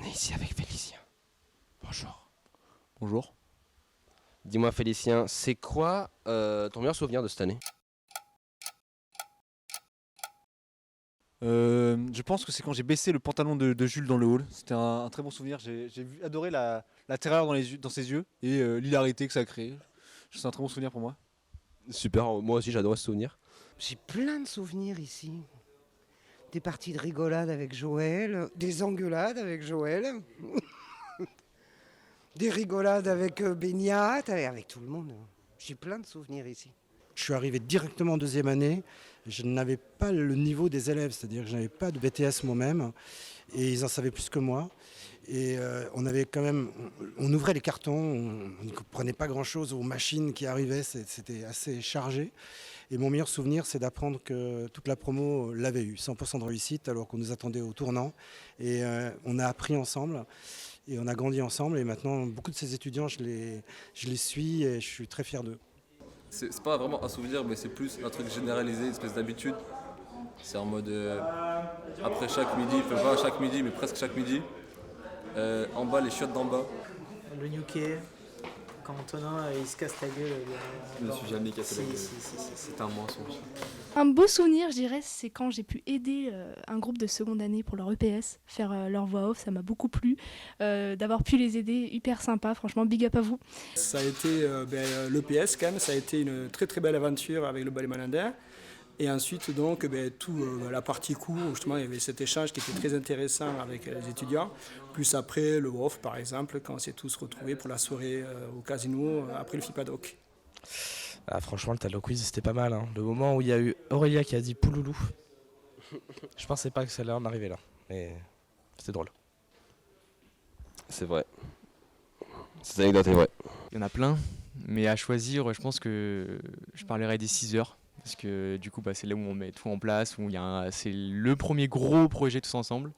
est ici avec Félicien. Bonjour. Bonjour. Dis-moi Félicien, c'est quoi ton meilleur souvenir de cette année? Je pense que c'est quand j'ai baissé le pantalon de Jules dans le hall. C'était un très bon souvenir. J'ai adoré la terreur dans ses yeux et l'hilarité que ça a créé. C'est un très bon souvenir pour moi. Super, moi aussi j'adorais ce souvenir. J'ai plein de souvenirs ici. Des parties de rigolade avec Joël, des engueulades avec Joël, des rigolades avec Beignat, avec tout le monde. J'ai plein de souvenirs ici. Je suis arrivé directement en deuxième année. Je n'avais pas le niveau des élèves, c'est-à-dire que je n'avais pas de BTS moi-même. Et ils en savaient plus que moi. Et on ouvrait les cartons, on ne comprenait pas grand-chose aux machines qui arrivaient, c'était assez chargé. Et mon meilleur souvenir, c'est d'apprendre que toute la promo l'avait eu, 100% de réussite, alors qu'on nous attendait au tournant. Et on a appris ensemble, et on a grandi ensemble. Et maintenant, beaucoup de ces étudiants, je les suis et je suis très fier d'eux. C'est pas vraiment un souvenir, mais c'est plus un truc généralisé, une espèce d'habitude. C'est en mode, après chaque midi, enfin pas chaque midi, mais presque chaque midi, en bas, les chiottes d'en bas. Le New Quai, quand Antonin il se casse la gueule. Je me suis jamais cassé la gueule. C'est un mensonge. Un beau souvenir, je dirais, c'est quand j'ai pu aider un groupe de seconde année pour leur EPS, faire leur voix off, ça m'a beaucoup plu. D'avoir pu les aider, hyper sympa, franchement, big up à vous. Ça a été l'EPS quand même, ça a été une très très belle aventure avec le Ballet Malandin. Et ensuite, donc, la partie cours, justement, il y avait cet échange qui était très intéressant avec les étudiants. Plus après, le WOF, par exemple, quand on s'est tous retrouvés pour la soirée au casino, après le FIPADOC. Ah, franchement, le Talo Quiz, c'était pas mal. Hein. Le moment où il y a eu Aurélia qui a dit Pouloulou, je pensais pas que ça allait en arriver là. Mais c'était drôle. C'est vrai. Cette anecdote est vraie. Il y en a plein, mais à choisir, je pense que je parlerai des 6 heures. Parce que du coup, c'est là où on met tout en place, c'est le premier gros projet tous ensemble.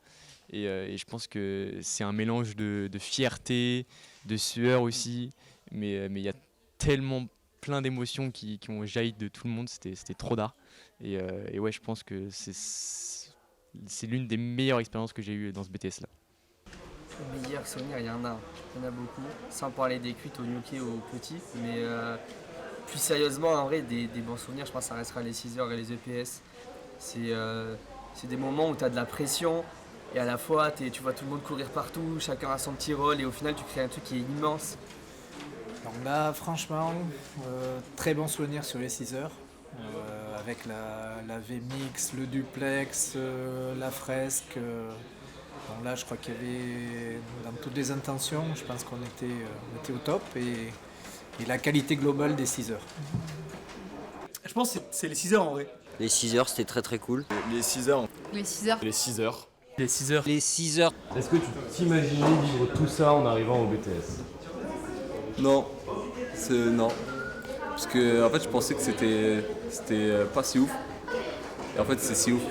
Et je pense que c'est un mélange de fierté, de sueur aussi. Mais il y a tellement plein d'émotions qui ont jailli de tout le monde, c'était trop d'art. Et ouais, je pense que c'est l'une des meilleures expériences que j'ai eues dans ce BTS-là. Le meilleur souvenir, il y en a beaucoup. Sans parler des cuites au gnocchi aux petits, mais... Plus sérieusement, en vrai, des bons souvenirs, je pense que ça restera les 6 heures et les EPS. C'est des moments où tu as de la pression et à la fois tu vois tout le monde courir partout, chacun a son petit rôle et au final tu crées un truc qui est immense. Donc là, franchement, très bon souvenir sur les 6 heures. Avec la VMix, le duplex, la fresque. Donc là, je crois qu'il y avait dans toutes les intentions, je pense qu'on était au top. Et la qualité globale des 6 heures. Je pense que c'est les 6 heures en vrai. Les 6 heures, c'était très très cool. Les 6 heures. Les 6 heures. Les 6 heures. Les 6 heures. Les 6 heures. Est-ce que tu t'imaginais vivre tout ça en arrivant au BTS? Non, non. Parce que en fait, je pensais que c'était pas si ouf. Et en fait, c'est si ouf.